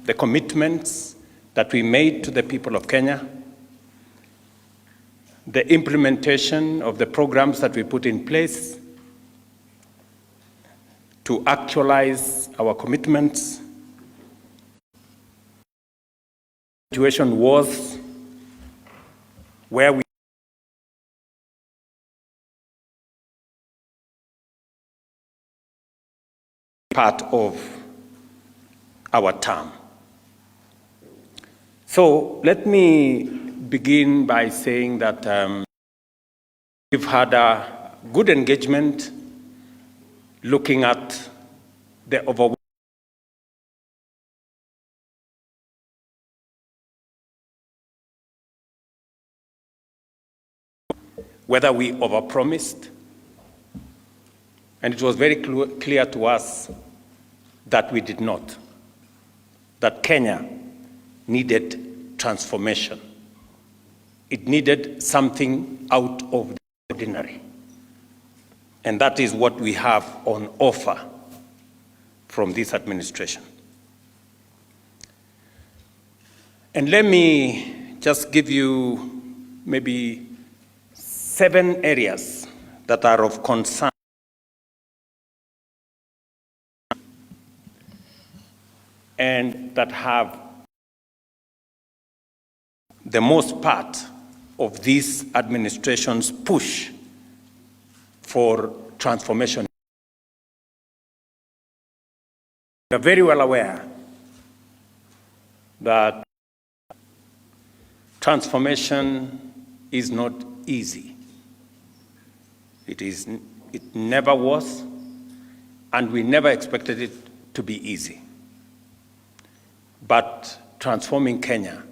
the commitments that we made to the people of Kenya, the implementation of the programs that we put in place to actualize our commitments. The situation was where we part of our term. So let me begin by saying that we've had a good engagement looking at the overwhelming whether we overpromised, and it was very clear to us that we did not, that Kenya needed transformation. It needed something out of the ordinary. And that is what we have on offer from this administration. And let me just give you maybe 7 areas that are of concern and that have the most part of this administration's push for transformation. We are very well aware that transformation is not easy. It never was, and we never expected it to be easy. But transforming Kenya,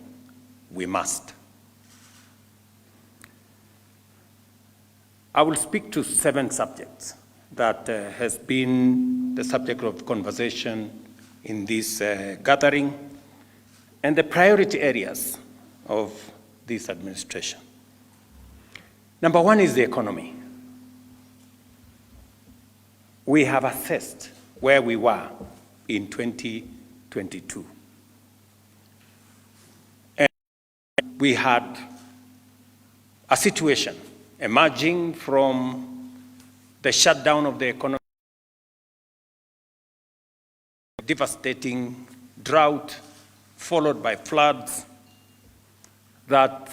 we must. I will speak to 7 subjects that has been the subject of conversation in this gathering and the priority areas of this administration. Number 1 is the economy. We have assessed where we were in 2022. And we had a situation emerging from the shutdown of the economy, devastating drought, followed by floods, that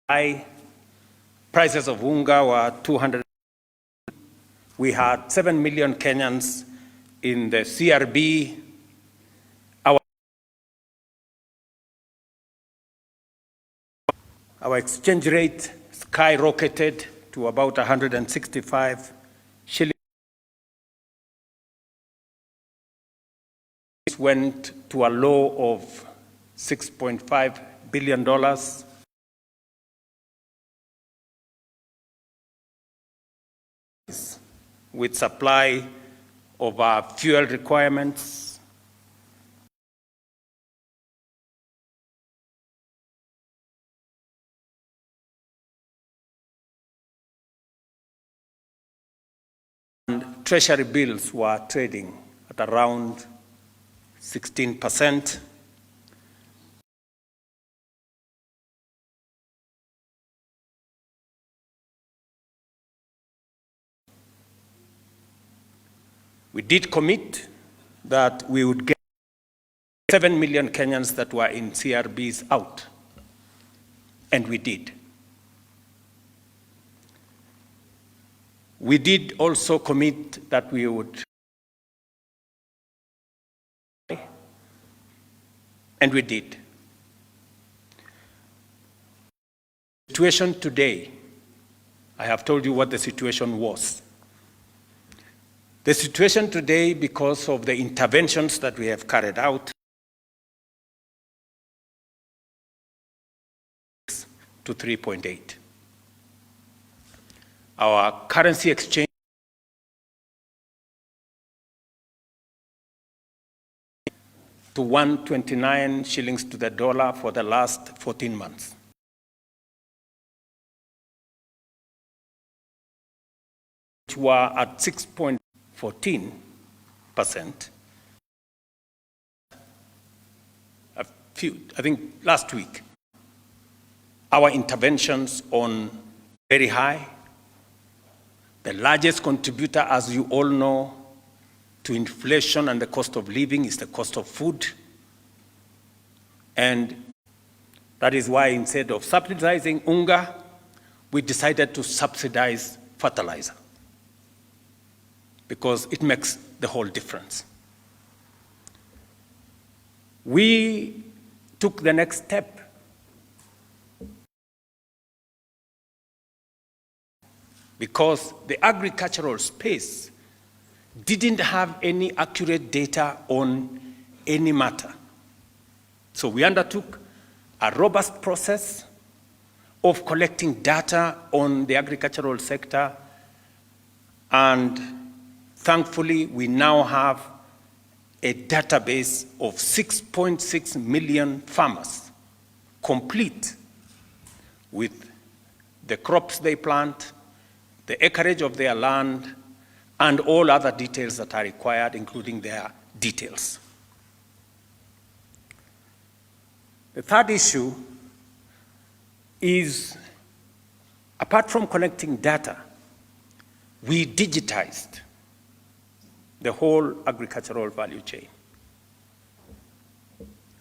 high prices of unga were 200. We had 7 million Kenyans in the CRB. Our exchange rate skyrocketed to about 165 shillings. It went to a low of $6.5 billion. With supply of our fuel requirements. And treasury bills were trading at around 16%. We did commit that we would get 7 million Kenyans that were in CRBs out, and we did. We did also commit that we would, and we did. The situation today, I have told you what the situation was. The situation today, because of the interventions that we have carried out, to 3.8. Our currency exchange to 129 shillings to the dollar for the last 14 months. Which were at 6.14 I think last week, our interventions on very high. The largest contributor, as you all know, to inflation and the cost of living is the cost of food. And that is why instead of subsidizing unga, we decided to subsidize fertilizer, because it makes the whole difference. We took the next step. Because the agricultural space didn't have any accurate data on any matter. So we undertook a robust process of collecting data on the agricultural sector, and thankfully we now have a database of 6.6 million farmers, complete with the crops they plant, the acreage of their land, and all other details that are required, including their details. The third issue is, apart from collecting data, we digitized the whole agricultural value chain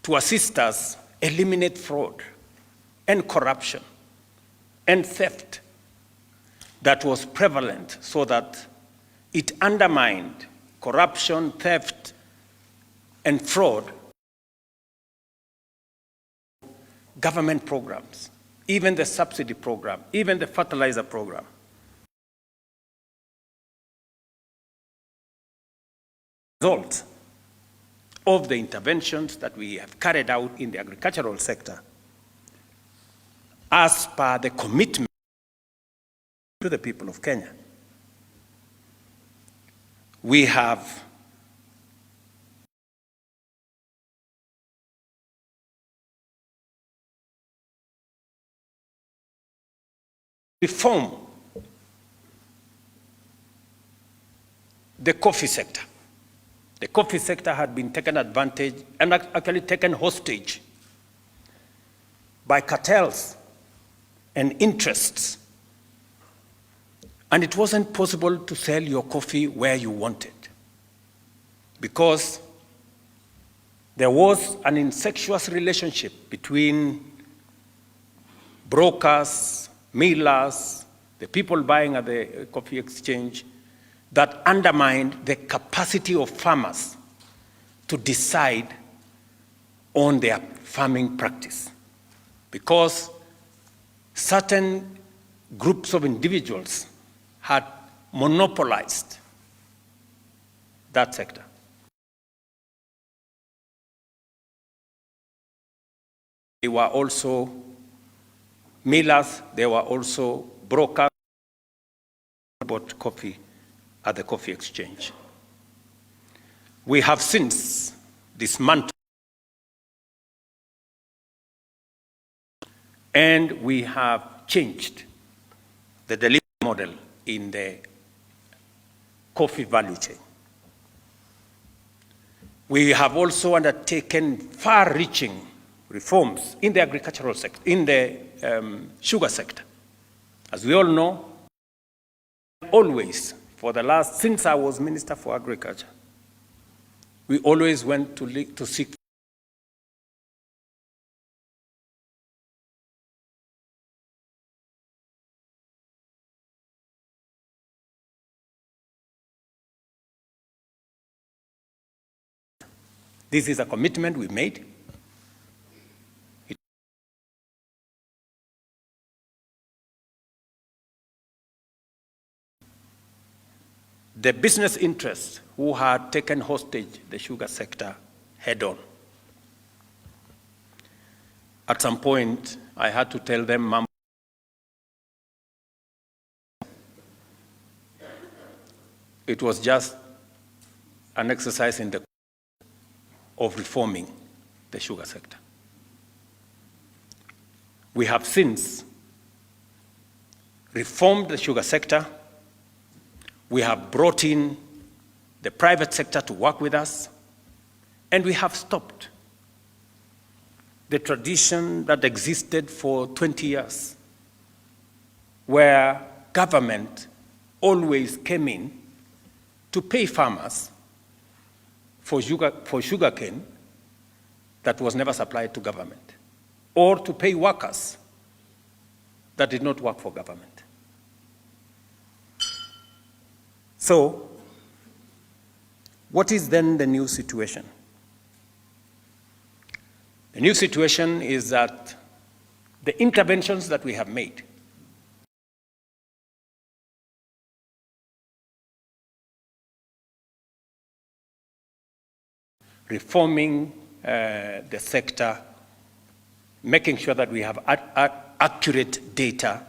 to assist us eliminate fraud and corruption and theft that was prevalent, so that it undermined corruption, theft, and fraud government programs, even the subsidy program, even the fertilizer program. Result of the interventions that we have carried out in the agricultural sector, as per the commitment to the people of Kenya. We have reformed the coffee sector. The coffee sector had been taken advantage and actually taken hostage by cartels and interests. And it wasn't possible to sell your coffee where you wanted, because there was an incestuous relationship between brokers, millers, the people buying at the coffee exchange, that undermined the capacity of farmers to decide on their farming practice, because certain groups of individuals had monopolized that sector. They were also millers, they were also brokers who bought coffee at the coffee exchange. We have since dismantled, and we have changed the delivery model in the coffee value chain. We have also undertaken far-reaching reforms in the agricultural sector, in the sugar sector. As we all know, always, since I was Minister for Agriculture, we always went to seek This is a commitment we made. The business interests who had taken hostage the sugar sector head on. At some point, I had to tell them, Mom, it was just an exercise in the of reforming the sugar sector. We have since reformed the sugar sector. We have brought in the private sector to work with us, and we have stopped the tradition that existed for 20 years, where government always came in to pay farmers for sugarcane that was never supplied to government, or to pay workers that did not work for government. So, what is then the new situation? The new situation is that the interventions that we have made reforming the sector, making sure that we have accurate data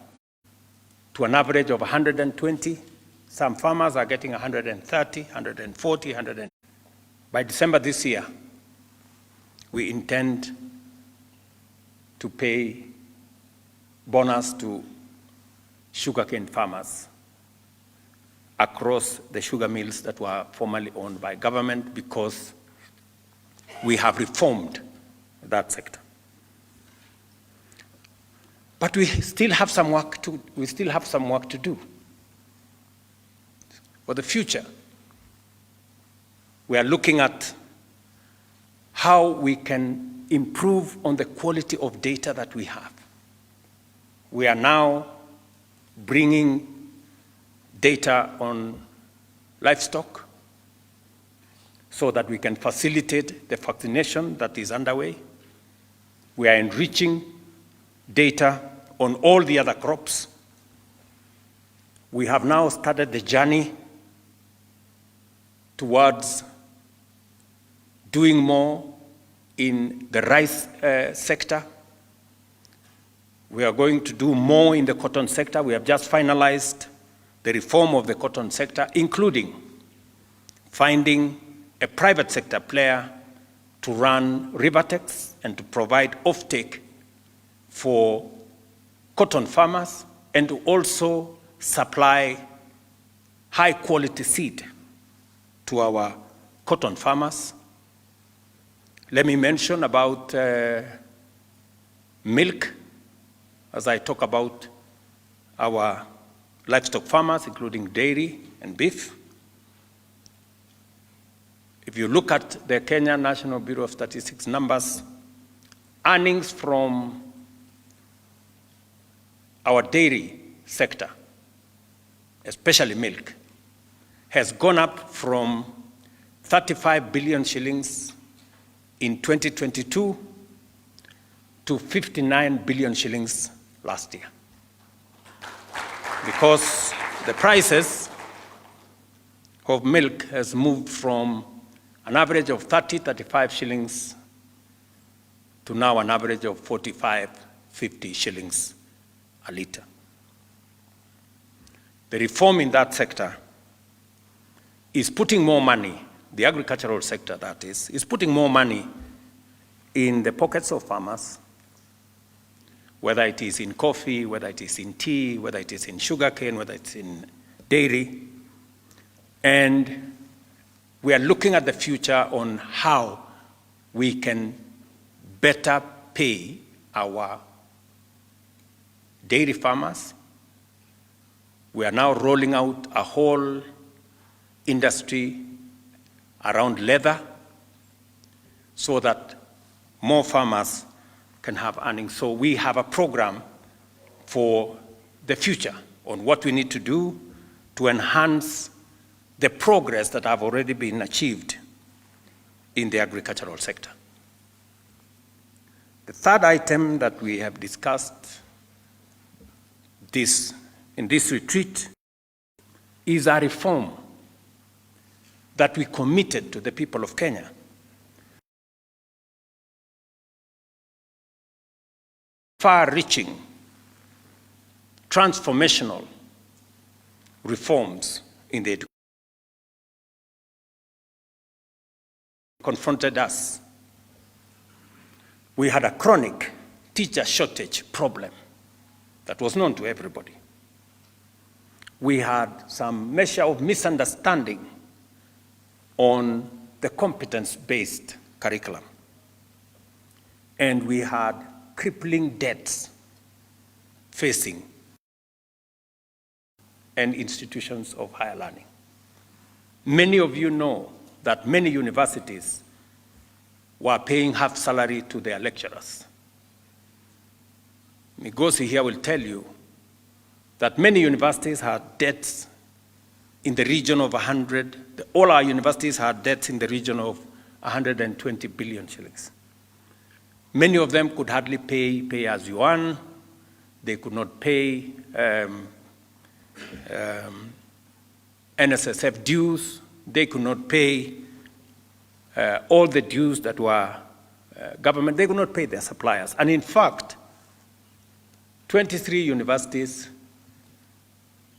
to an average of 120. Some farmers are getting 130, 140, 100. By December this year, we intend to pay bonus to sugarcane farmers across the sugar mills that were formerly owned by government, because we have reformed that sector. But we still have some work to do for the future. We are looking at how we can improve on the quality of data that we have. We are now bringing data on livestock so that we can facilitate the vaccination that is underway. We are enriching data on all the other crops. We have now started the journey towards doing more in the rice sector. We are going to do more in the cotton sector. We have just finalized the reform of the cotton sector, including finding a private sector player to run Rivertex and to provide offtake for cotton farmers, and to also supply high quality seed to our cotton farmers. Let me mention about milk as I talk about our livestock farmers, including dairy and beef. If you look at the Kenya National Bureau of Statistics numbers, earnings from our dairy sector, especially milk, has gone up from 35 billion shillings in 2022 to 59 billion shillings last year. Because the prices of milk has moved from an average of 30, 35 shillings to now an average of 45, 50 shillings a litre. The reform in that sector is putting more money, the agricultural sector that is putting more money in the pockets of farmers, whether it is in coffee, whether it is in tea, whether it is in sugarcane, whether it's in dairy. And we are looking at the future on how we can better pay our dairy farmers. We are now rolling out a whole industry around leather so that more farmers can have earnings. So we have a program for the future on what we need to do to enhance the progress that have already been achieved in the agricultural sector. The third item that we have discussed in this retreat is a reform that we committed to the people of Kenya. Far-reaching, transformational reforms in the education confronted us. We had a chronic teacher shortage problem that was known to everybody. We had some measure of misunderstanding on the competence-based curriculum. And we had crippling debts facing and institutions of higher learning. Many of you know that many universities were paying half salary to their lecturers. Migosi here will tell you that many universities had debts in the region of all our universities had debts in the region of 120 billion shillings. Many of them could hardly pay as you earn. They could not pay NSSF dues. They could not pay all the dues that were government. They could not pay their suppliers. And in fact, 23 universities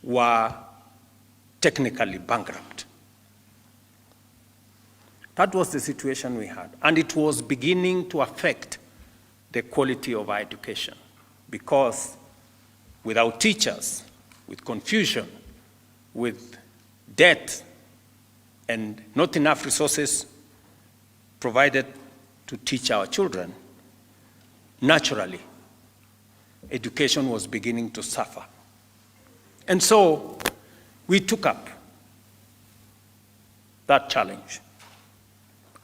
were technically bankrupt. That was the situation we had. And it was beginning to affect the quality of our education, because without teachers, with confusion, with debt, and not enough resources provided to teach our children, naturally, education was beginning to suffer. And so we took up that challenge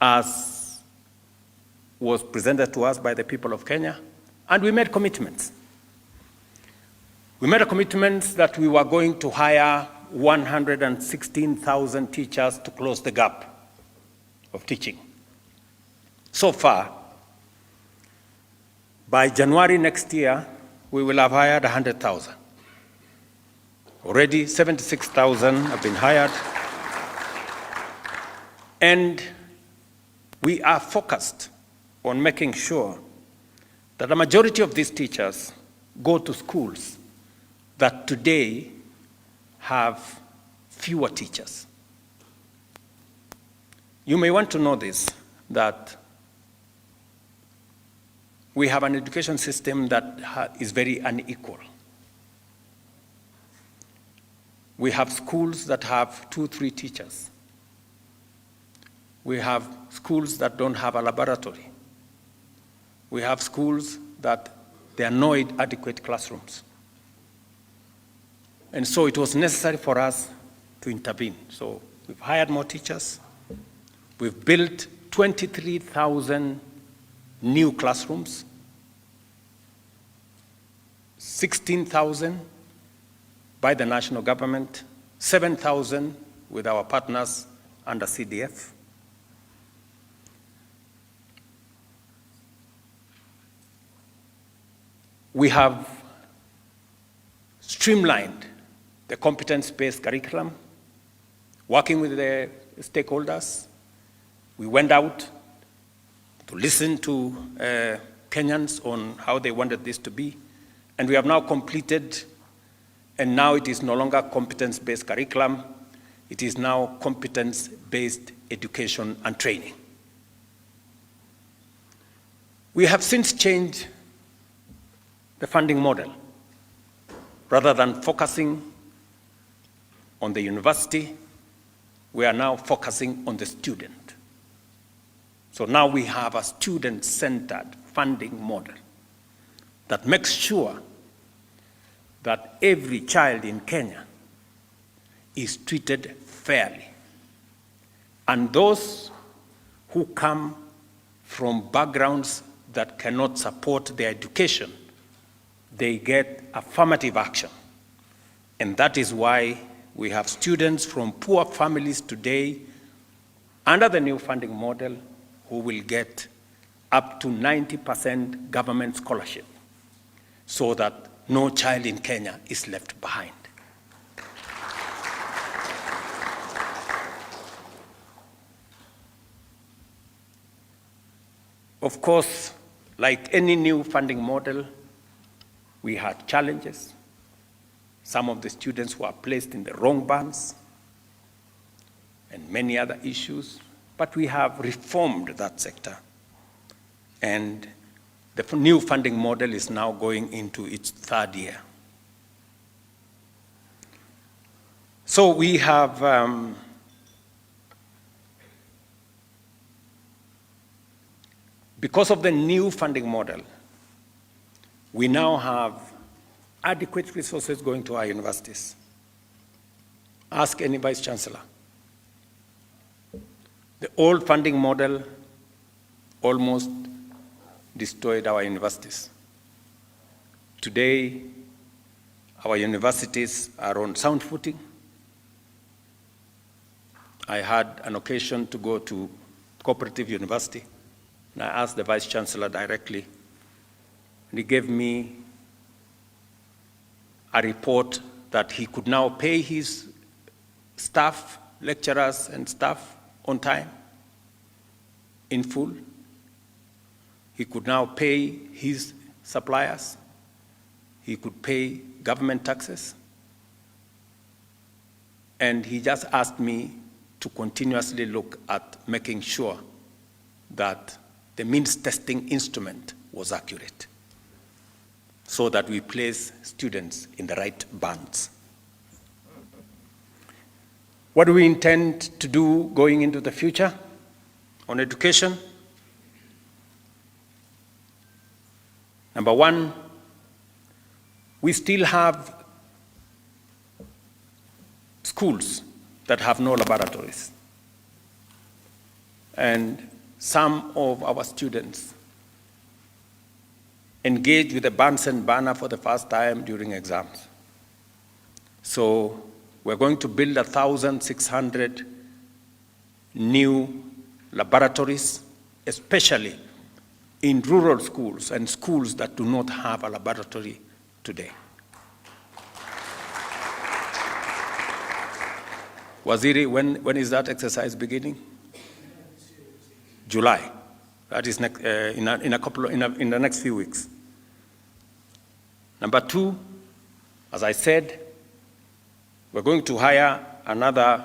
as was presented to us by the people of Kenya, and we made commitments. We made a commitment that we were going to hire 116,000 teachers to close the gap of teaching. So far, by January next year, we will have hired 100,000. Already 76,000 have been hired. And we are focused on making sure that a majority of these teachers go to schools that today have fewer teachers. You may want to know this, that we have an education system that is very unequal. We have schools that have 2, 3 teachers. We have schools that don't have a laboratory. We have schools that there are no adequate classrooms. And so it was necessary for us to intervene. So we've hired more teachers. We've built 23,000 new classrooms, 16,000 by the national government, 7,000 with our partners under CDF. We have streamlined the competence-based curriculum, working with the stakeholders. We went out to listen to Kenyans on how they wanted this to be, and we have now completed, and now it is no longer competence-based curriculum, it is now competence-based education and training. We have since changed the funding model. Rather than focusing on the university, we are now focusing on the student. So now we have a student-centered funding model that makes sure that every child in Kenya is treated fairly. And those who come from backgrounds that cannot support their education, they get affirmative action. And that is why we have students from poor families today under the new funding model who will get up to 90% government scholarship, so that no child in Kenya is left behind. Of course, like any new funding model, we had challenges. Some of the students were placed in the wrong bands and many other issues, but we have reformed that sector. And the new funding model is now going into its 3rd year. So we have Because of the new funding model, we now have adequate resources going to our universities. Ask any vice chancellor. The old funding model almost destroyed our universities. Today, our universities are on sound footing. I had an occasion to go to Cooperative University, and I asked the Vice Chancellor directly, and he gave me a report that he could now pay his staff, lecturers and staff on time, in full. He could now pay his suppliers. He could pay government taxes. And he just asked me to continuously look at making sure that the means testing instrument was accurate, so that we place students in the right bands. What do we intend to do going into the future on education? Number one, we still have schools that have no laboratories. And some of our students engage with the Bunsen burner for the first time during exams. So we're going to build 1,600 new laboratories, especially in rural schools and schools that do not have a laboratory today. Waziri, when is that exercise beginning? July. That is in the next few weeks. Number two, as I said, we're going to hire another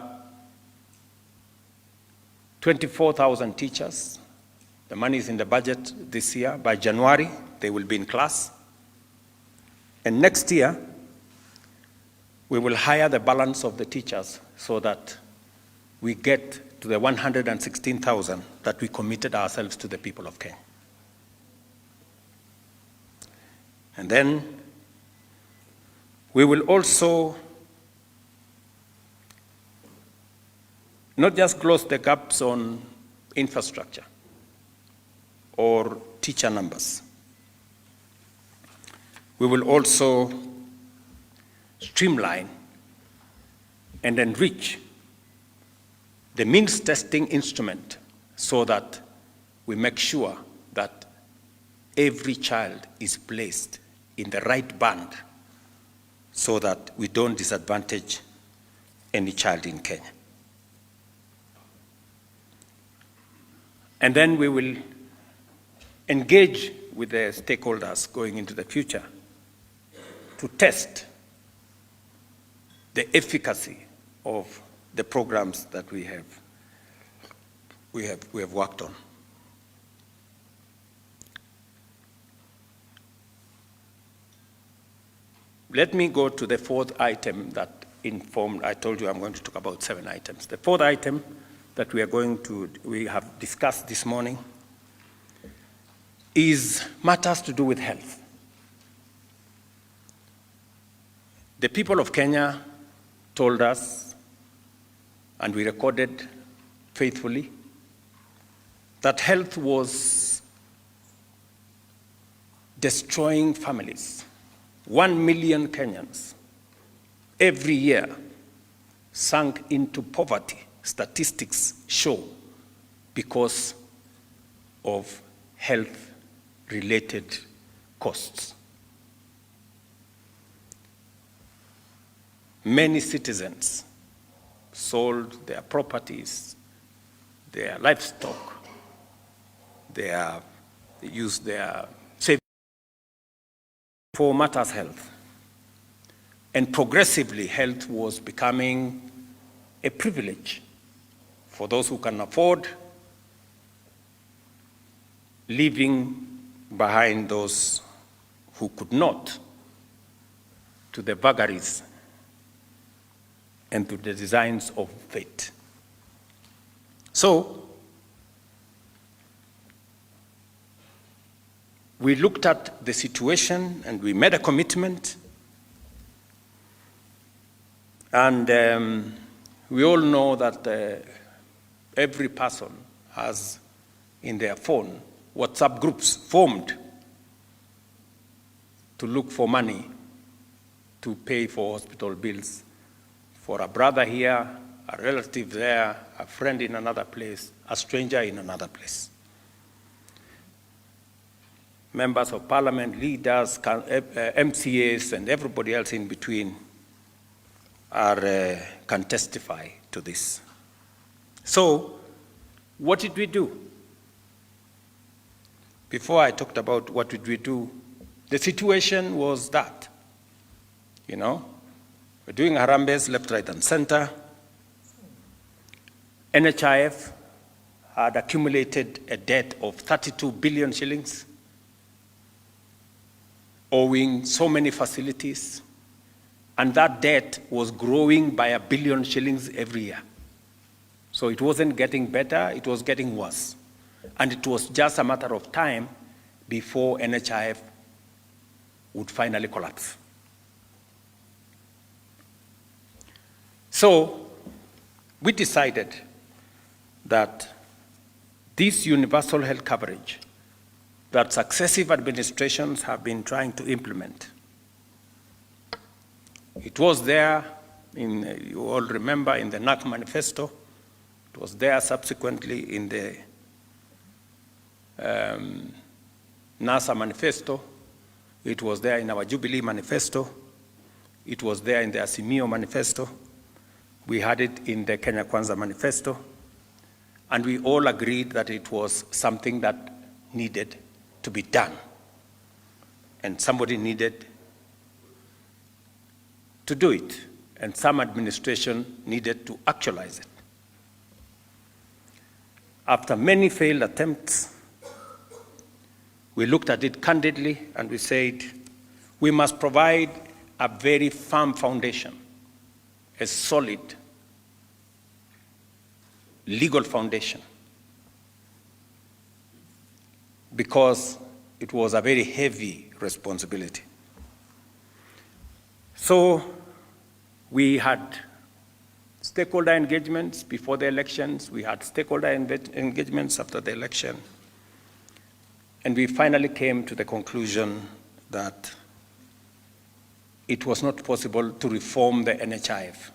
24,000 teachers. The money is in the budget this year. By January, they will be in class. And next year, we will hire the balance of the teachers so that we get to the 116,000 that we committed ourselves to the people of Kenya. And then we will also not just close the gaps on infrastructure or teacher numbers. We will also streamline and enrich the means testing instrument so that we make sure that every child is placed in the right band so that we don't disadvantage any child in Kenya. And then we will engage with the stakeholders going into the future to test the efficacy of the programs that we have worked on. Let me go to the fourth item that informed. I told you I'm going to talk about 7 items. The fourth item that we have discussed this morning is matters to do with health. The people of Kenya told us, and we recorded faithfully, that health was destroying families. 1 million Kenyans every year sunk into poverty, statistics show, because of health-related costs. Many citizens sold their properties, their livestock, they used their savings for matters health. And progressively, health was becoming a privilege for those who can afford, leaving behind those who could not, to the vagaries and to the designs of fate. So, we looked at the situation and we made a commitment. And we all know that every person has in their phone WhatsApp groups formed to look for money to pay for hospital bills for a brother here, a relative there, a friend in another place, a stranger in another place. Members of parliament, leaders, MCAs, and everybody else in between can testify to this. So, what did we do? Before I talked about what did we do, the situation was that, we're doing Harambes left, right, and center. NHIF had accumulated a debt of 32 billion shillings, owing so many facilities, and that debt was growing by 1 billion shillings every year. So it wasn't getting better, it was getting worse. And it was just a matter of time before NHIF would finally collapse. So we decided that this universal health coverage that successive administrations have been trying to implement, it was there, you all remember, in the NAC manifesto. It was there subsequently in the NASA manifesto. It was there in our Jubilee manifesto. It was there in the Azimio manifesto. We had it in the Kenya Kwanza manifesto. And we all agreed that it was something that needed to be done. And somebody needed to do it. And some administration needed to actualize it. After many failed attempts, we looked at it candidly and we said, we must provide a very firm foundation, a solid legal foundation, because it was a very heavy responsibility. So we had stakeholder engagements before the elections, we had stakeholder engagements after the election, and we finally came to the conclusion that it was not possible to reform the NHIF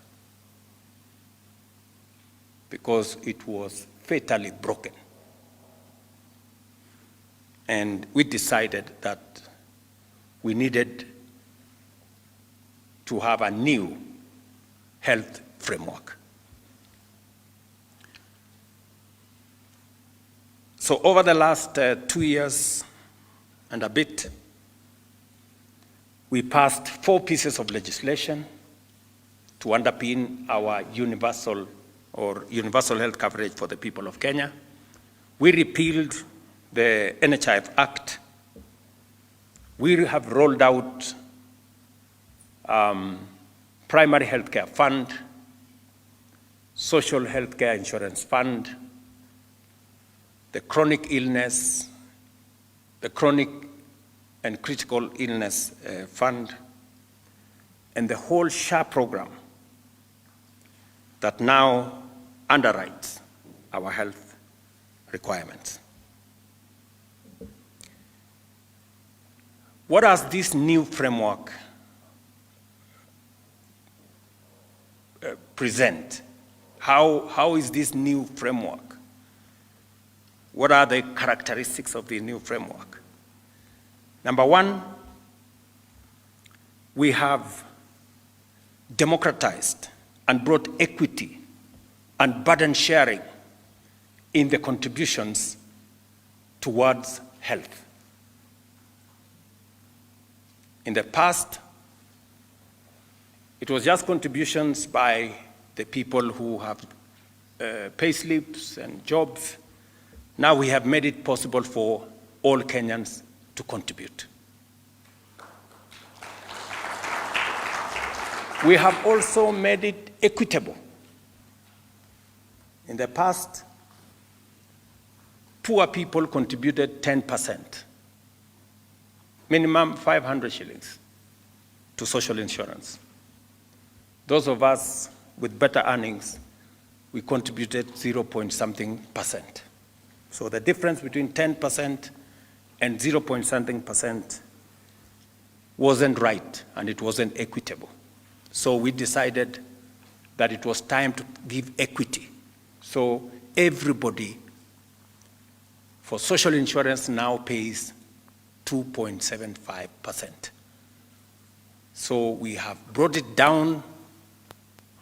because it was fatally broken. And we decided that we needed to have a new health framework. So over the last 2 years and a bit, we passed 4 pieces of legislation to underpin our universal health coverage for the people of Kenya. We repealed the NHIF Act. We have rolled out primary health care fund, social health care insurance fund, the chronic illness, the chronic and critical illness fund, and the whole SHA program that now underwrites our health requirements. What does this new framework present? How is this new framework? What are the characteristics of the new framework? Number one, we have democratized and brought equity and burden sharing in the contributions towards health. In the past, it was just contributions by the people who have pay slips and jobs. Now we have made it possible for all Kenyans to contribute. We have also made it equitable. In the past, poor people contributed 10%. minimum 500 shillings to social insurance. Those of us with better earnings, we contributed 0 point something percent. So the difference between 10% and 0 point something percent wasn't right, and it wasn't equitable. So we decided that it was time to give equity. So everybody for social insurance now pays 2.75%. So we have brought it down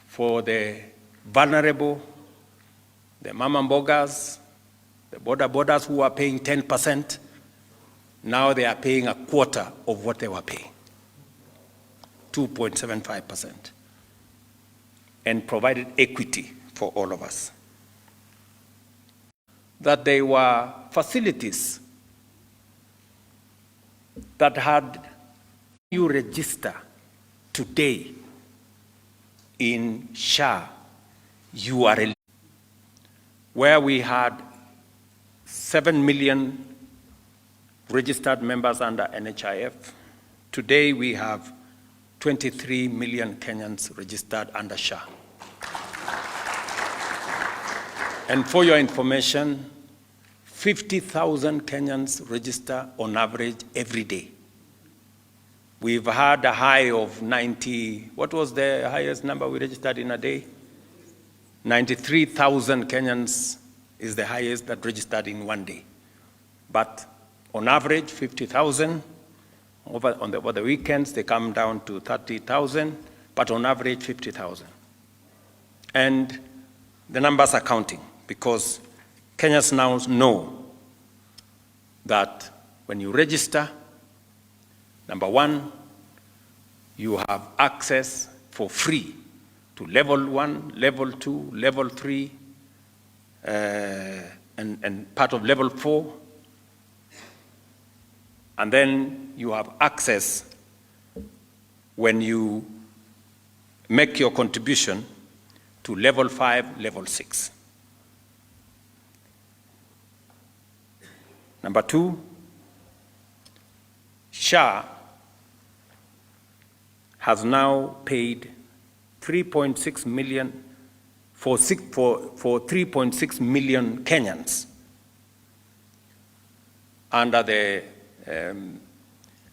for the vulnerable, the mama mbogas, the borders who are paying 10%. Now they are paying a quarter of what they were paying, 2.75%, and provided equity for all of us. That there were facilities that had you register today in SHA URL, where we had 7 million registered members under NHIF. Today we have 23 million Kenyans registered under SHA. And for your information, 50,000 Kenyans register on average every day. We've had a high of 90, what was the highest number we registered in a day? 93,000 Kenyans is the highest that registered in one day. But on average, 50,000. Over the weekends, they come down to 30,000, but on average, 50,000. And the numbers are counting, because Kenyans now know that when you register, number one, you have access for free to level 1, level 2, level 3, and part of level 4. And then you have access when you make your contribution to level 5, level 6. Number 2, SHA has now paid 3.6 million for 3.6 million Kenyans under the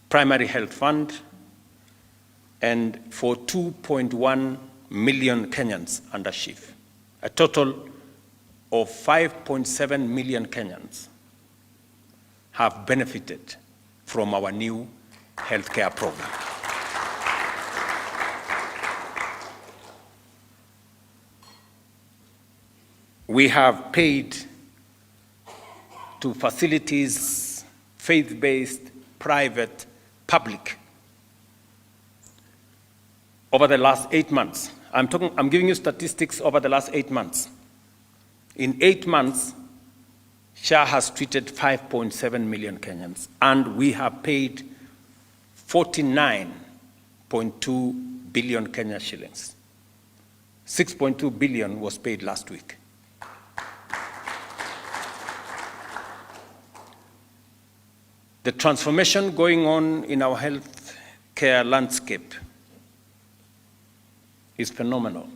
primary health fund, and for 2.1 million Kenyans under SHIF. A total of 5.7 million Kenyans have benefited from our new healthcare program. We have paid to facilities, faith-based, private, public, over the last 8 months. I'm giving you statistics over the last 8 months. In 8 months, SHA has treated 5.7 million Kenyans, and we have paid 49.2 billion Kenya shillings. 6.2 billion was paid last week. The transformation going on in our health care landscape is phenomenal.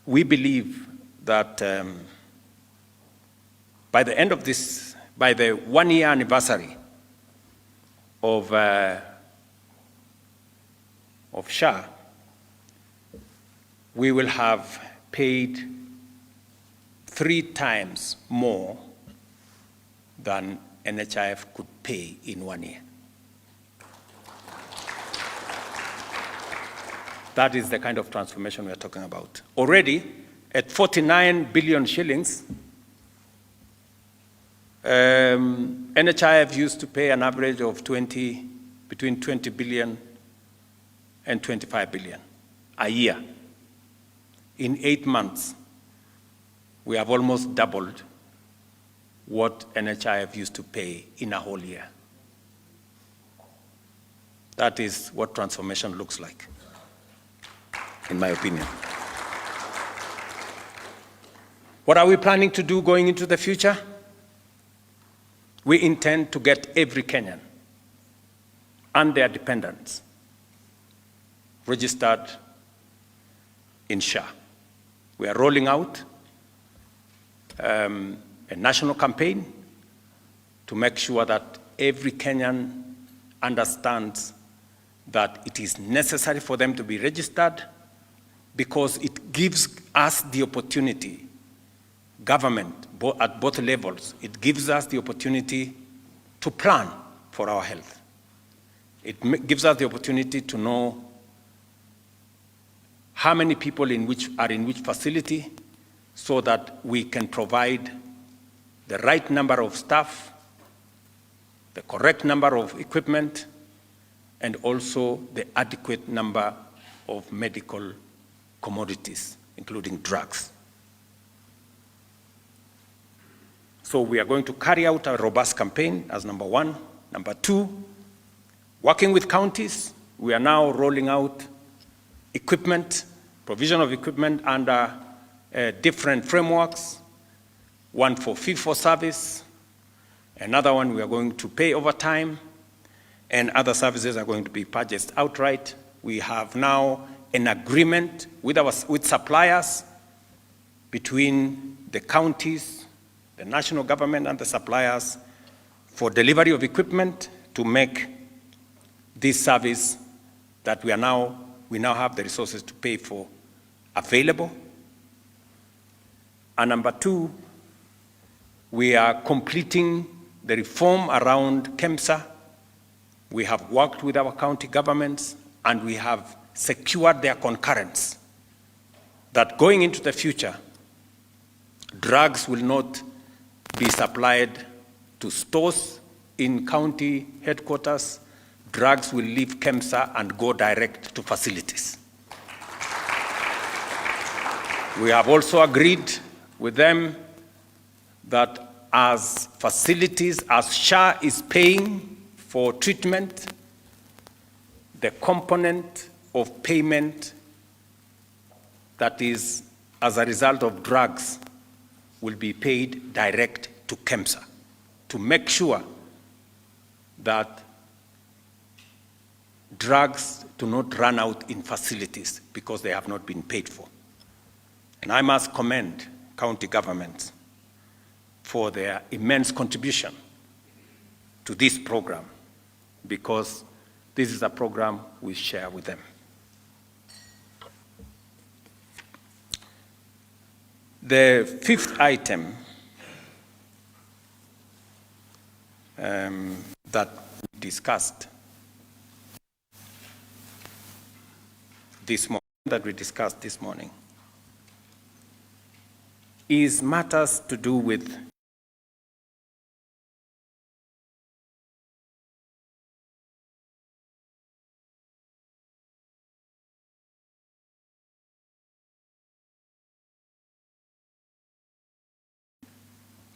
We believe that by the end of this, by the 1-year anniversary of SHA, we will have paid 3 times more than NHIF could pay in 1 year. That is the kind of transformation we are talking about. Already, at 49 billion shillings, NHIF used to pay an average of between 20 billion and 25 billion a year. In 8 months, we have almost doubled what NHIF used to pay in a whole year. That is what transformation looks like, in my opinion. What are we planning to do going into the future? We intend to get every Kenyan and their dependents registered in SHA. We are rolling out a national campaign to make sure that every Kenyan understands that it is necessary for them to be registered, because it gives us the opportunity, government at both levels, it gives us the opportunity to plan for our health. It gives us the opportunity to know how many people are in which facility, so that we can provide the right number of staff, the correct number of equipment, and also the adequate number of medical commodities, including drugs. So we are going to carry out a robust campaign as number one. Number two, working with counties, we are now rolling out equipment, provision of equipment under different frameworks, one for fee-for-service, another one we are going to pay over time, and other services are going to be purchased outright. We have now an agreement with suppliers between the counties, the national government, and the suppliers for delivery of equipment to make this service that we now have the resources to pay for available. And number two, we are completing the reform around KEMSA. We have worked with our county governments, and we have secured their concurrence that going into the future, drugs will not be supplied to stores in county headquarters. Drugs will leave KEMSA and go direct to facilities. We have also agreed with them that as facilities, as SHA is paying for treatment, the component of payment that is as a result of drugs will be paid direct to KEMSA, to make sure that drugs do not run out in facilities because they have not been paid for. And I must commend county governments for their immense contribution to this program, because this is a program we share with them. The fifth item that we discussed this morning, is matters to do with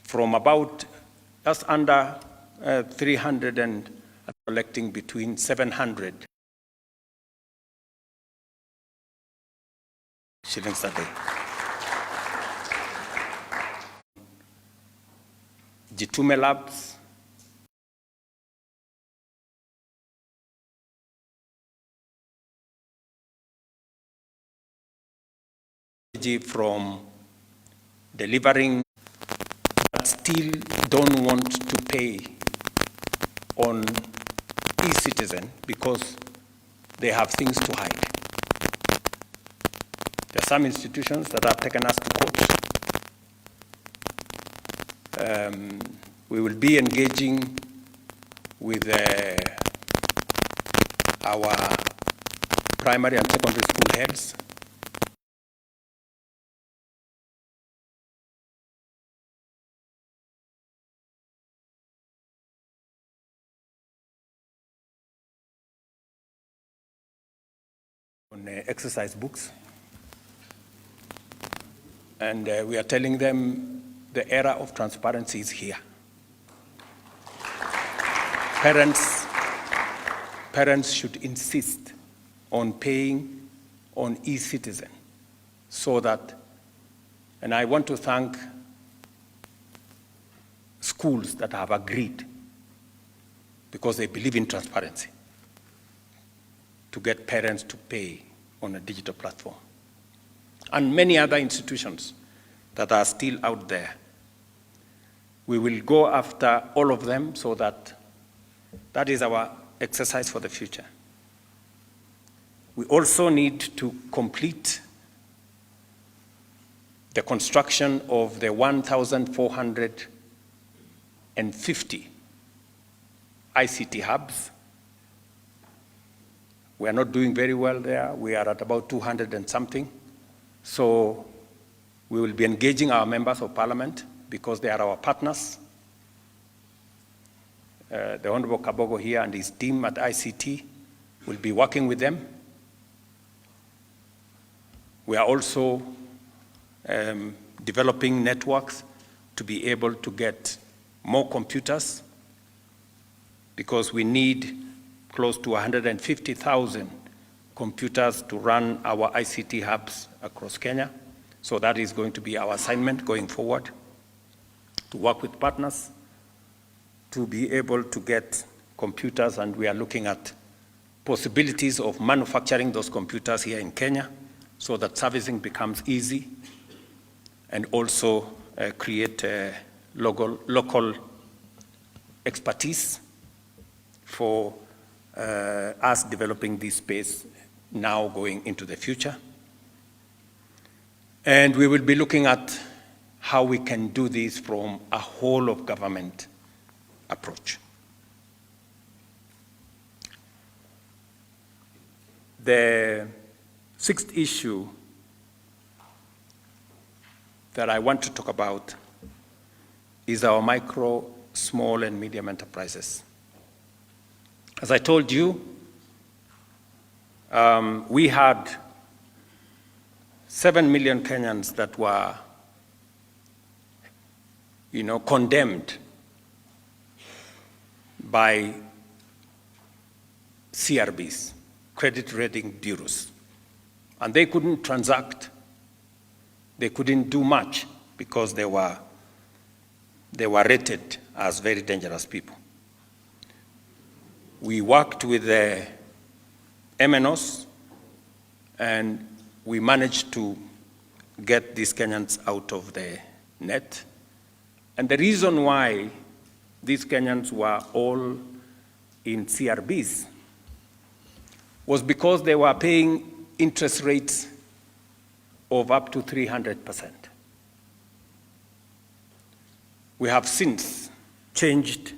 from about just under 300 and collecting between 700 shillings a day. Jitume Labs, from delivering, but still don't want to pay on e-citizen because they have things to hide. There are some institutions that have taken us to court. We will be engaging with our primary and secondary school heads on exercise books. And we are telling them the era of transparency is here. Parents should insist on paying on e-citizen so that And I want to thank schools that have agreed, because they believe in transparency, to get parents to pay on a digital platform. And many other institutions that are still out there. We will go after all of them so that is our exercise for the future. We also need to complete the construction of the 1,450 ICT hubs. We are not doing very well there. We are at about 200 and something. So we will be engaging our members of parliament because they are our partners. The Honorable Kabogo here and his team at ICT will be working with them. We are also developing networks to be able to get more computers, because we need close to 150,000 computers to run our ICT hubs across Kenya. So that is going to be our assignment going forward, to work with partners to be able to get computers, and we are looking at possibilities of manufacturing those computers here in Kenya so that servicing becomes easy, and also create local expertise for us developing this space now going into the future. And we will be looking at how we can do this from a whole of government approach. The sixth issue that I want to talk about is our micro, small, and medium enterprises. As I told you, we had 7 million Kenyans that were, condemned by CRBs, credit rating bureaus, and they couldn't transact. They couldn't do much because they were rated as very dangerous people. We worked with the MNOs, and we managed to get these Kenyans out of the net. And the reason why these Kenyans were all in CRBs was because they were paying interest rates of up to 300%. We have since changed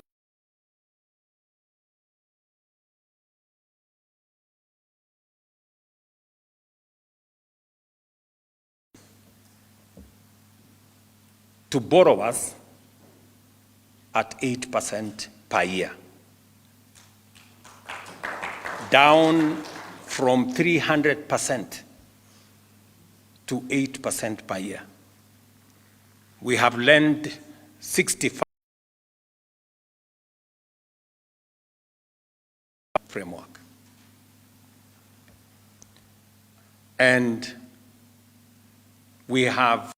to borrowers at 8% per year, down from 300% to 8% per year. We have lent 65 framework. And we have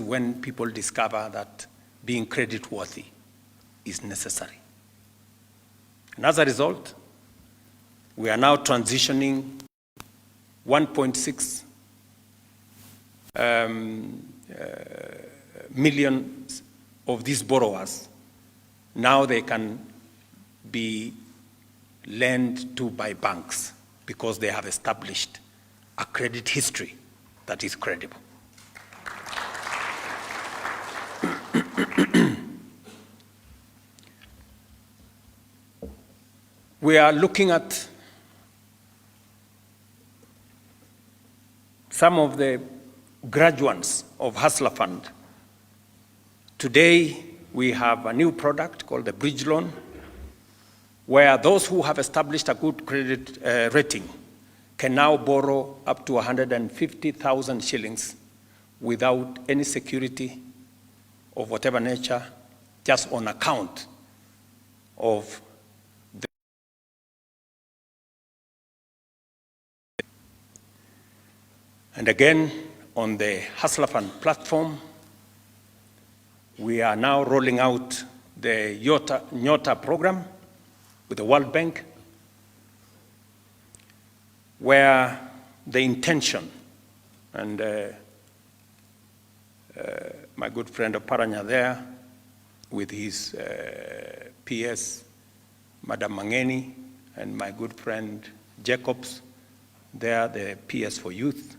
when people discover that being credit-worthy is necessary. And as a result, we are now transitioning 1.6 million of these borrowers. Now they can be lent to by banks because they have established a credit history that is credible. We are looking at some of the graduates of Hustler Fund. Today, we have a new product called the Bridge Loan, where those who have established a good credit rating can now borrow up to 150,000 shillings without any security of whatever nature, just on account of the. And again, on the Hustler Fund platform, we are now rolling out the Nyota program with the World Bank, where the intention, and my good friend Oparanya there, with his PS, Madam Mangeni, and my good friend Jacobs, there, the PS for Youth,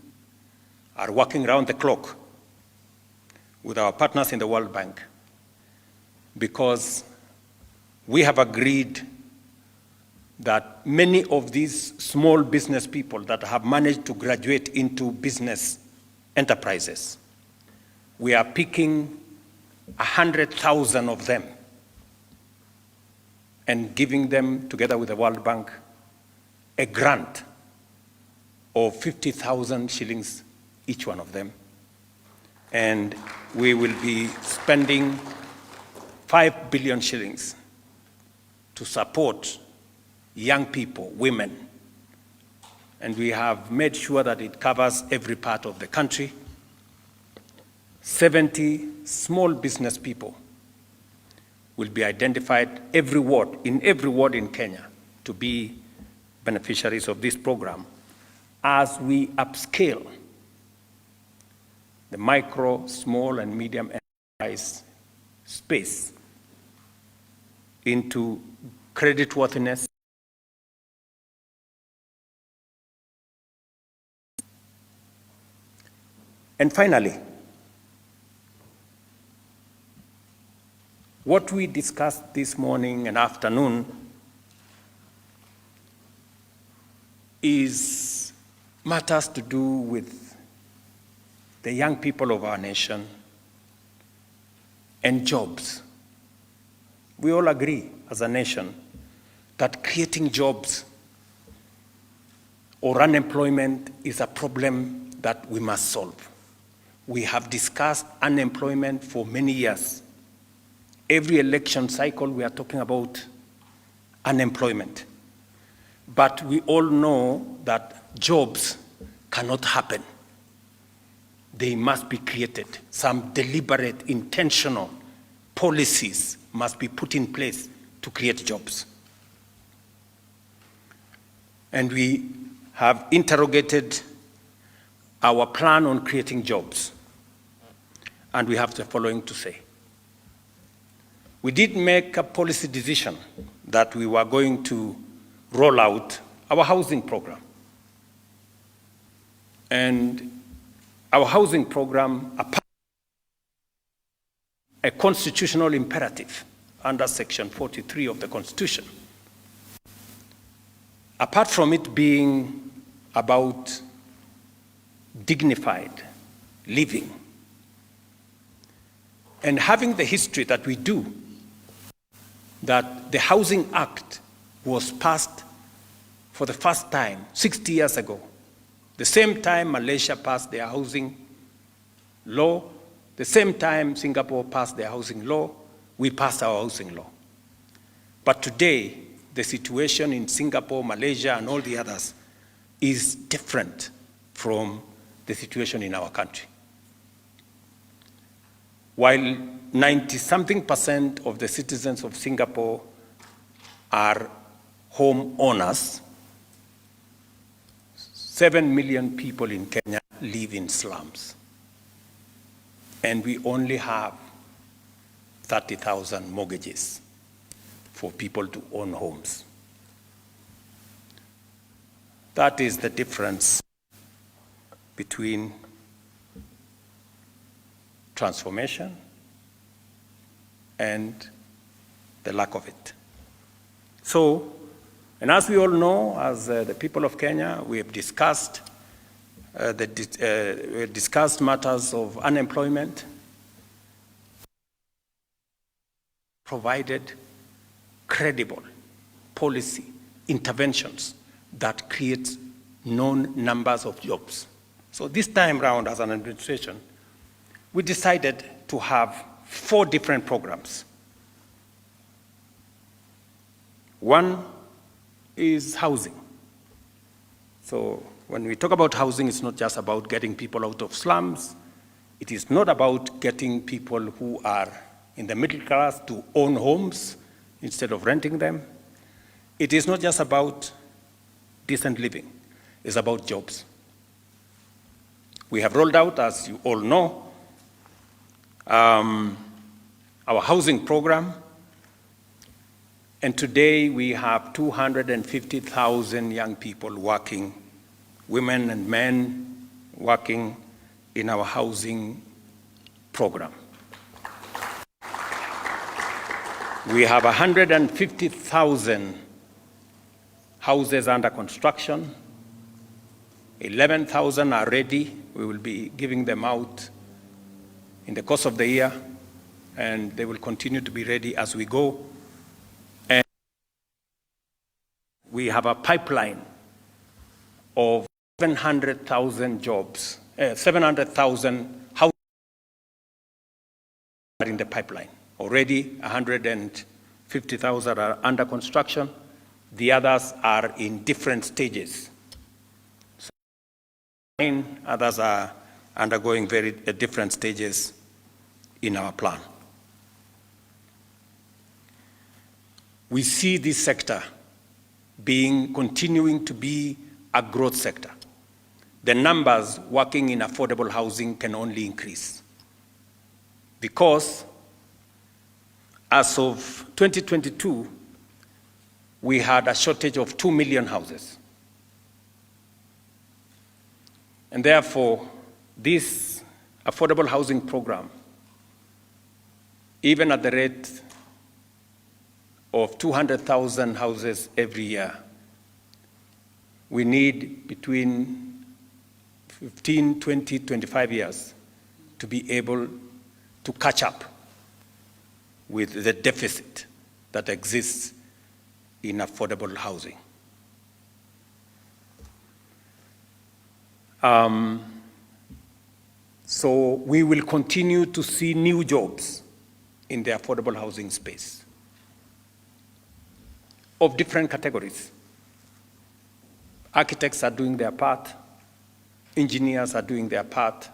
are working around the clock with our partners in the World Bank, because we have agreed that many of these small business people that have managed to graduate into business enterprises, we are picking 100,000 of them and giving them, together with the World Bank, a grant of 50,000 shillings each one of them. And we will be spending 5 billion shillings to support young people, women. And we have made sure that it covers every part of the country. 70 small business people will be identified in every ward in Kenya to be beneficiaries of this program as we upscale the micro, small, and medium enterprise space into creditworthiness. And finally, what we discussed this morning and afternoon is matters to do with the young people of our nation and jobs. We all agree as a nation that creating jobs or unemployment is a problem that we must solve. We have discussed unemployment for many years. Every election cycle, we are talking about unemployment. But we all know that jobs cannot happen. They must be created. Some deliberate, intentional policies must be put in place to create jobs. And we have interrogated our plan on creating jobs. And we have the following to say. We did make a policy decision that we were going to roll out our housing program. And our housing program, a constitutional imperative under Section 43 of the Constitution. Apart from it being about dignified living and having the history that we do, that the Housing Act was passed for the first time 60 years ago. The same time Malaysia passed their housing law, the same time Singapore passed their housing law, we passed our housing law. But today, the situation in Singapore, Malaysia, and all the others is different from the situation in our country. While 90-something% of the citizens of Singapore are home owners, 7 million people in Kenya live in slums. And we only have 30,000 mortgages for people to own homes. That is the difference between transformation and the lack of it. So, and as we all know, as the people of Kenya, we have discussed matters of unemployment, provided credible policy interventions that create known numbers of jobs. So this time round, as an administration, we decided to have 4 different programs. One is housing. So when we talk about housing, it's not just about getting people out of slums. It is not about getting people who are in the middle class to own homes instead of renting them. It is not just about decent living. It's about jobs. We have rolled out, as you all know, our housing program. And today we have 250,000 young people working, women and men working in our housing program. We have 150,000 houses under construction. 11,000 are ready. We will be giving them out in the course of the year, and they will continue to be ready as we go. And we have a pipeline of 700,000 jobs, 700,000 houses are in the pipeline. Already 150,000 are under construction. The others are in different stages. Others are undergoing very different stages in our plan. We see this sector continuing to be a growth sector. The numbers working in affordable housing can only increase because as of 2022, we had a shortage of 2 million houses. And therefore, this affordable housing program, even at the rate of 200,000 houses every year, we need between 15, 20, 25 years to be able to catch up with the deficit that exists in affordable housing. So we will continue to see new jobs in the affordable housing space of different categories. Architects are doing their part, engineers are doing their part,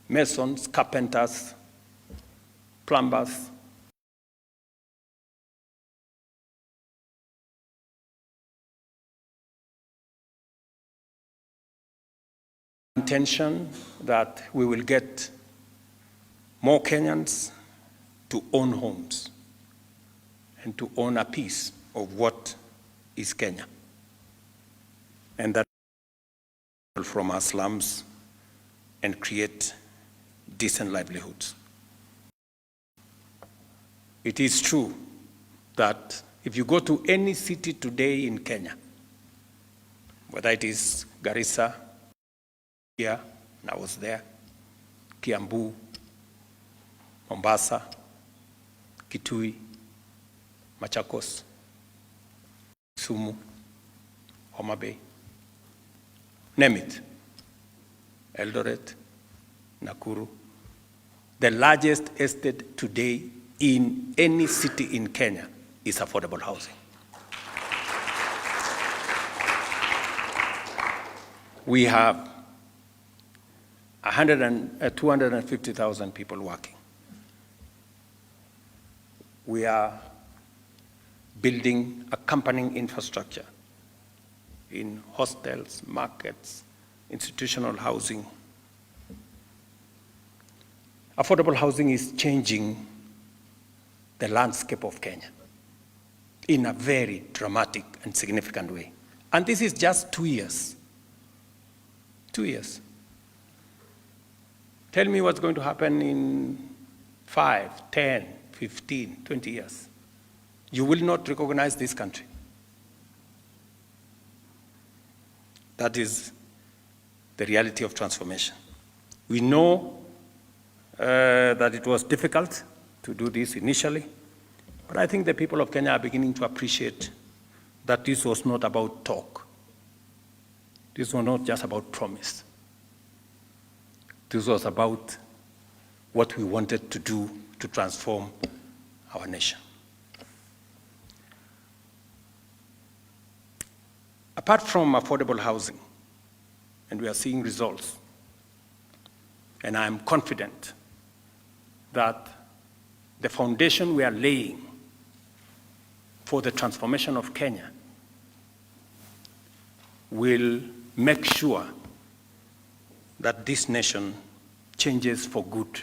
masons, carpenters, plumbers. Intention that we will get more Kenyans to own homes and to own a piece of what is Kenya, and that from our slums and create decent livelihoods. It is true that if you go to any city today in Kenya, whether it is Garissa, here, and I was there, Kiambu, Mombasa, Kitui, Machakos, Sumu, Homa Bay, name it, Eldoret, Nakuru. The largest estate today in any city in Kenya is affordable housing. We have 250,000 people working. We are building accompanying infrastructure in hostels, markets, institutional housing. Affordable housing is changing the landscape of Kenya in a very dramatic and significant way. And this is just 2 years. 2 years. Tell me what's going to happen in 5, 10, 15, 20 years. You will not recognize this country. That is the reality of transformation. We know that it was difficult to do this initially, but I think the people of Kenya are beginning to appreciate that this was not about talk. This was not just about promise. This was about what we wanted to do to transform our nation. Apart from affordable housing, and we are seeing results, and I am confident that the foundation we are laying for the transformation of Kenya will make sure that this nation changes for good.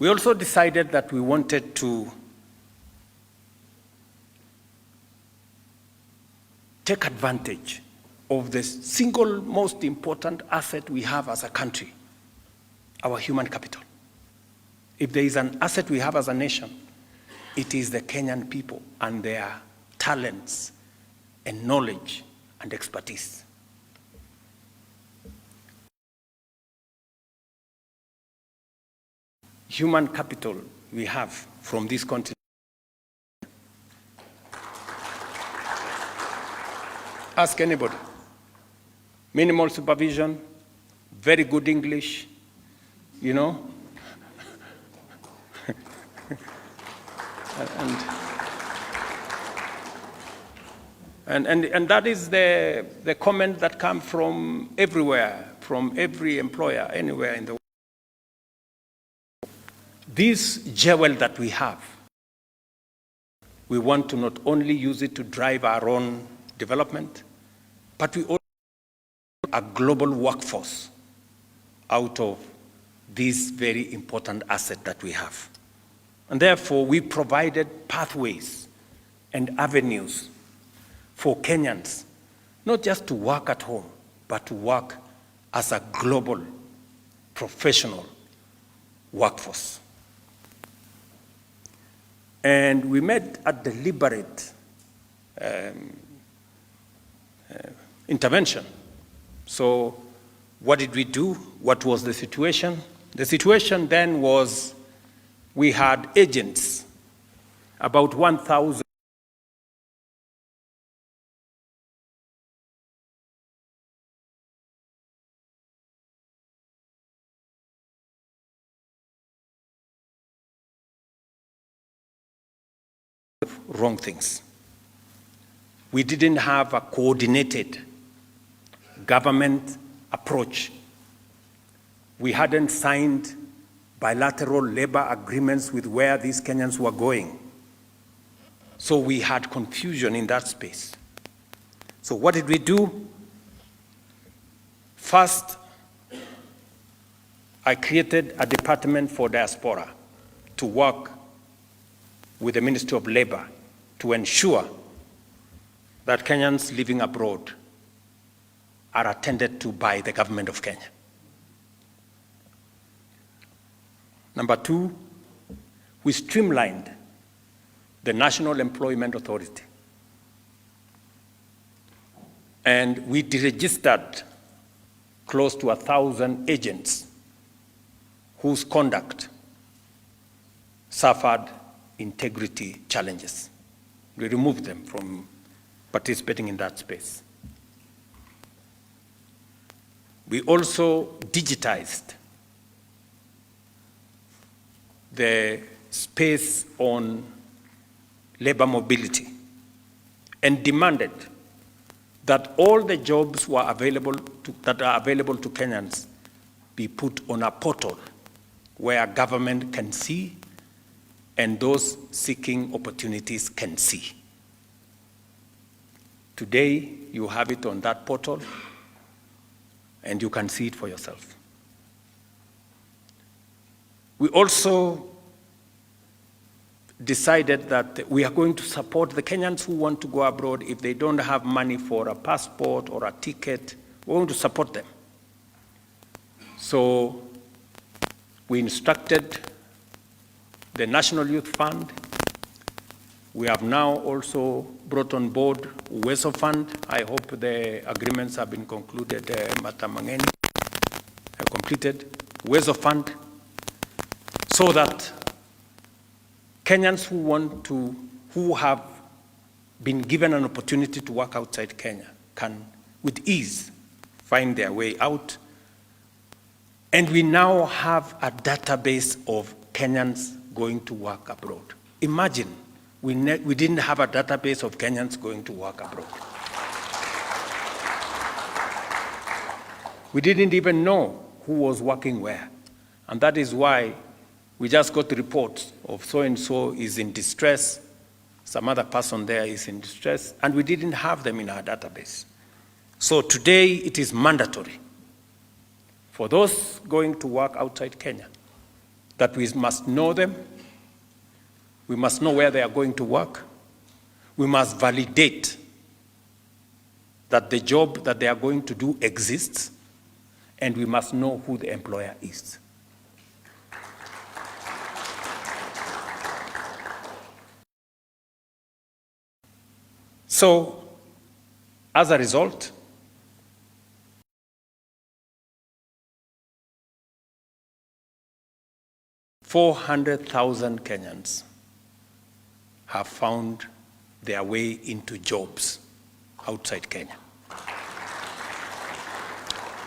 We also decided that we wanted to take advantage of the single most important asset we have as a country, our human capital. If there is an asset we have as a nation, it is the Kenyan people and their talents and knowledge and expertise. Human capital we have from this continent. Ask anybody. Minimal supervision, very good English, you know. And that is the comment that comes from everywhere, from every employer, anywhere in the world. This jewel that we have, we want to not only use it to drive our own development, but we also a global workforce out of this very important asset that we have. And therefore, we provided pathways and avenues for Kenyans, not just to work at home, but to work as a global professional workforce. And we made a deliberate intervention. So what did we do? What was the situation? The situation then was we had agents, about 1,000 wrong things. We didn't have a coordinated government approach. We hadn't signed bilateral labor agreements with where these Kenyans were going. So we had confusion in that space. So what did we do? First, I created a department for diaspora to work with the Ministry of Labor to ensure that Kenyans living abroad are attended to by the government of Kenya. Number two, we streamlined the National Employment Authority. And we deregistered close to 1,000 agents whose conduct suffered integrity challenges. We removed them from participating in that space. We also digitized the space on labor mobility and demanded that all the jobs that are available to Kenyans be put on a portal where government can see and those seeking opportunities can see. Today, you have it on that portal, and you can see it for yourself. We also decided that we are going to support the Kenyans who want to go abroad. If they don't have money for a passport or a ticket, we're going to support them. So we instructed the National Youth Fund. We have now also brought on board Uwezo Fund. I hope the agreements have been concluded, Matamangeni, completed. Uwezo Fund, so that Kenyans who have been given an opportunity to work outside Kenya can, with ease, find their way out. And we now have a database of Kenyans going to work abroad. Imagine, we didn't have a database of Kenyans going to work abroad. We didn't even know who was working where. And that is why we just got reports of so-and-so is in distress, some other person there is in distress, and we didn't have them in our database. So today it is mandatory for those going to work outside Kenya that we must know them, we must know where they are going to work, we must validate that the job that they are going to do exists, and we must know who the employer is. So, as a result, $400,000 Kenyans have found their way into jobs outside Kenya.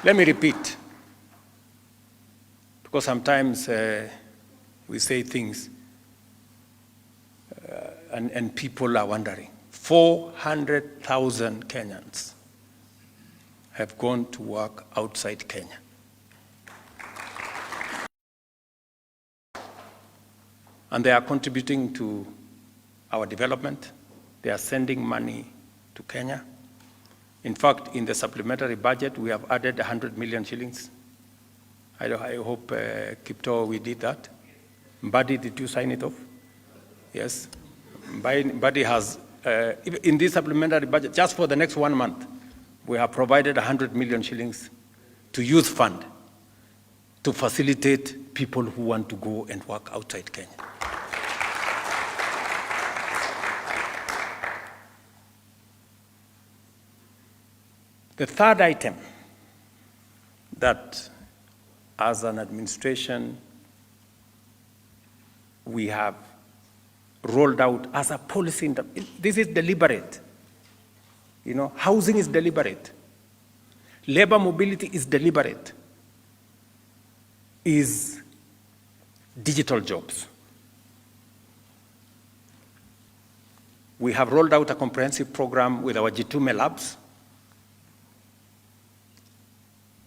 Let me repeat, because sometimes we say things and people are wondering. 400,000 Kenyans have gone to work outside Kenya. And they are contributing to our development. They are sending money to Kenya. In fact, in the supplementary budget, we have added 100 million shillings. I hope, Kipto, we did that. Mbadi, did you sign it off? Yes. Mbadi has, in this supplementary budget, just for the next 1 month, we have provided 100 million shillings to youth fund to facilitate people who want to go and work outside Kenya. The third item that, as an administration, we have rolled out as a policy, this is deliberate. You know, housing is deliberate. Labor mobility is deliberate. Is digital jobs. We have rolled out a comprehensive program with our Jitume labs.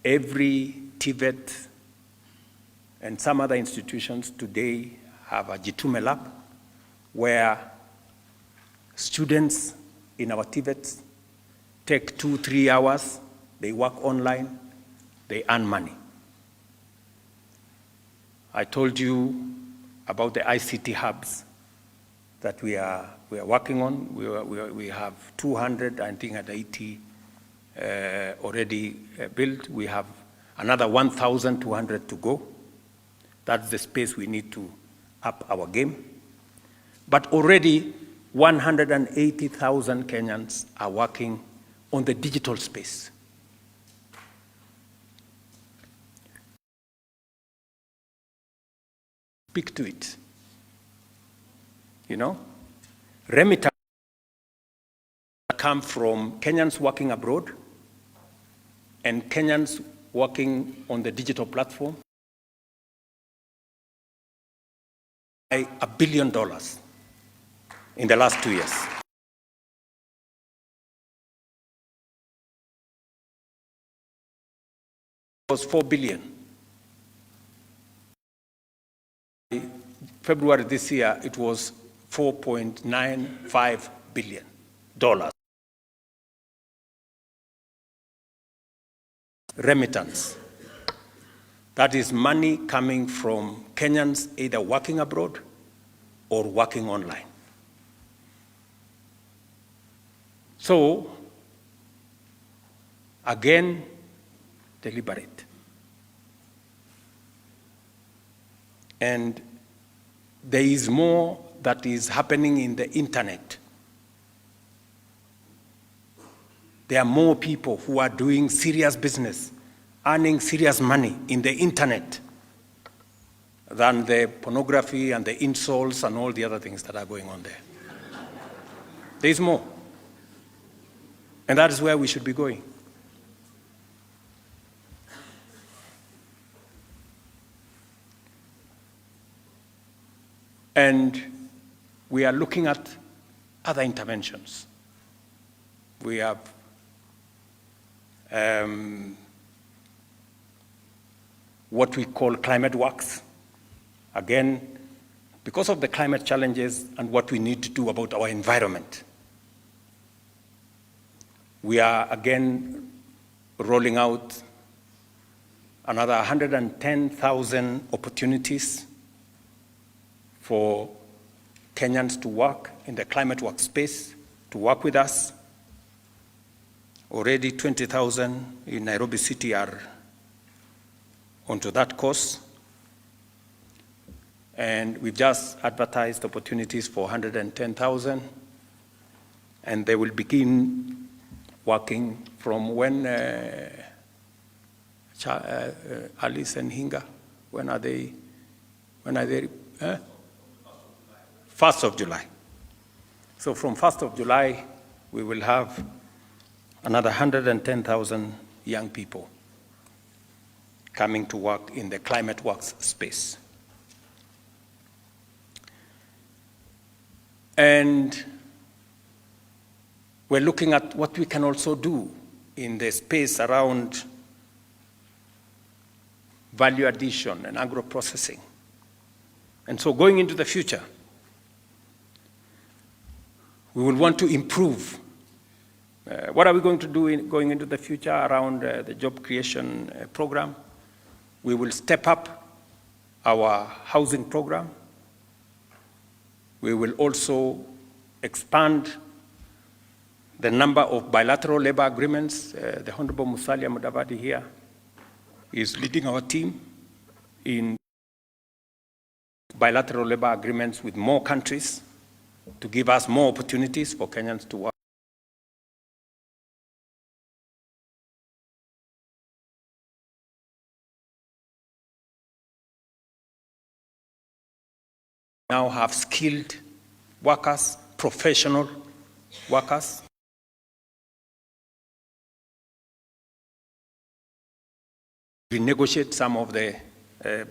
Every TVET and some other institutions today have a Jitume lab where students in our TVETs take 2-3 hours, they work online, they earn money. I told you about the ICT hubs that we are working on. We have 280 already built. We have another 1,200 to go. That's the space we need to up our game. But already 180,000 Kenyans are working on the digital space. Speak to it. You know, remittance come from Kenyans working abroad and Kenyans working on the digital platform. $1 billion in the last 2 years. It was 4 billion. February this year, it was $4.95 billion. Remittance. That is money coming from Kenyans either working abroad or working online. So, again, deliberate. And there is more that is happening in the internet. There are more people who are doing serious business, earning serious money in the internet than the pornography and the insults and all the other things that are going on there. There is more. And that is where we should be going. And we are looking at other interventions. We have what we call climate works. Again, because of the climate challenges and what we need to do about our environment, we are again rolling out another 110,000 opportunities for Kenyans to work in the climate work space, to work with us. Already 20,000 in Nairobi City are onto that course. And we've just advertised opportunities for 110,000, and they will begin working from when, Alice and Hinga, when are they? 1st of July. So from 1st of July, we will have another 110,000 young people coming to work in the climate works space. And we're looking at what we can also do in the space around value addition and agro-processing. And so going into the future, we will want to improve. What are we going to do going into the future around the job creation program? We will step up our housing program. We will also expand the number of bilateral labor agreements. The Honorable Musalia Mudavadi here is leading our team in bilateral labor agreements with more countries to give us more opportunities for Kenyans to work. Now have skilled workers, professional workers. Renegotiate some of the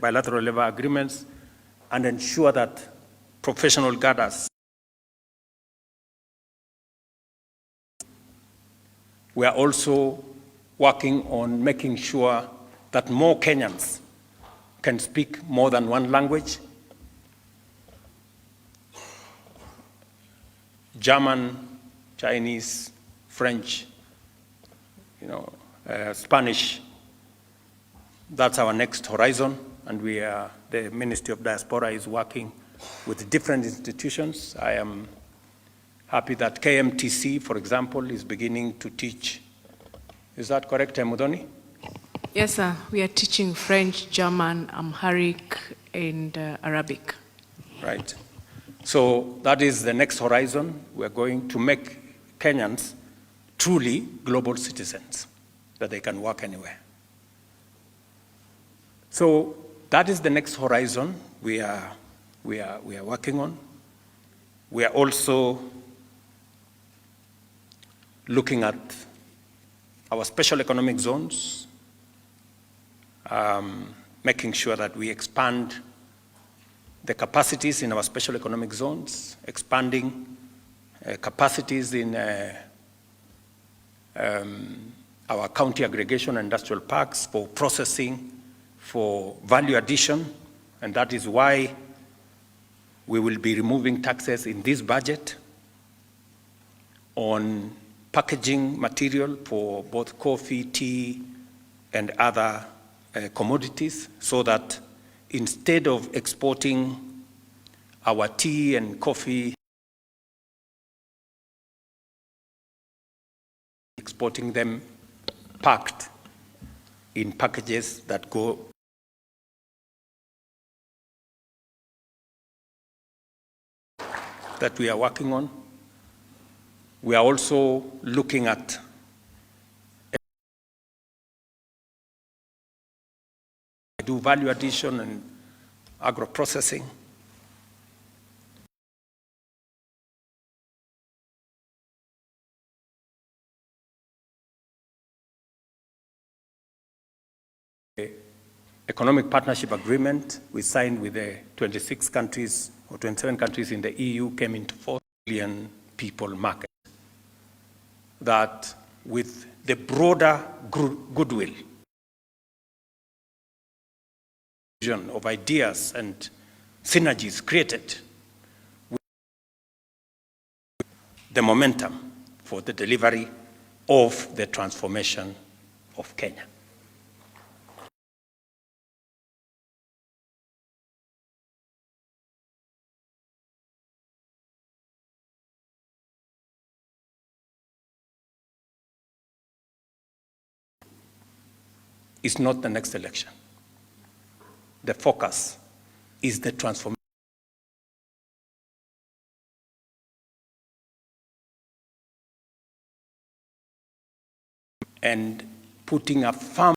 bilateral labor agreements and ensure that professional cadres. We are also working on making sure that more Kenyans can speak more than one language. German, Chinese, French, Spanish. That's our next horizon, and the Ministry of Diaspora is working with different institutions. I am happy that KMTC, for example, is beginning to teach. Is that correct, Mudoni? Yes, sir. We are teaching French, German, Amharic, and Arabic. Right. So that is the next horizon. We're going to make Kenyans truly global citizens, that they can work anywhere. So that is the next horizon we are working on. We are also looking at our special economic zones, making sure that we expand the capacities in our special economic zones, expanding capacities in our county aggregation and industrial parks for processing, for value addition, and that is why we will be removing taxes in this budget on packaging material for both coffee, tea, and other commodities, so that instead of exporting our tea and coffee, exporting them packed in packages that go that we are working on. We are also looking at do value addition and agro-processing. economic partnership agreement we signed with the 26 countries or 27 countries in the EU came into 4 billion people market. That with the broader goodwill of ideas and synergies created, the momentum for the delivery of the transformation of Kenya. It's not the next election. The focus is the transformation. And putting a firm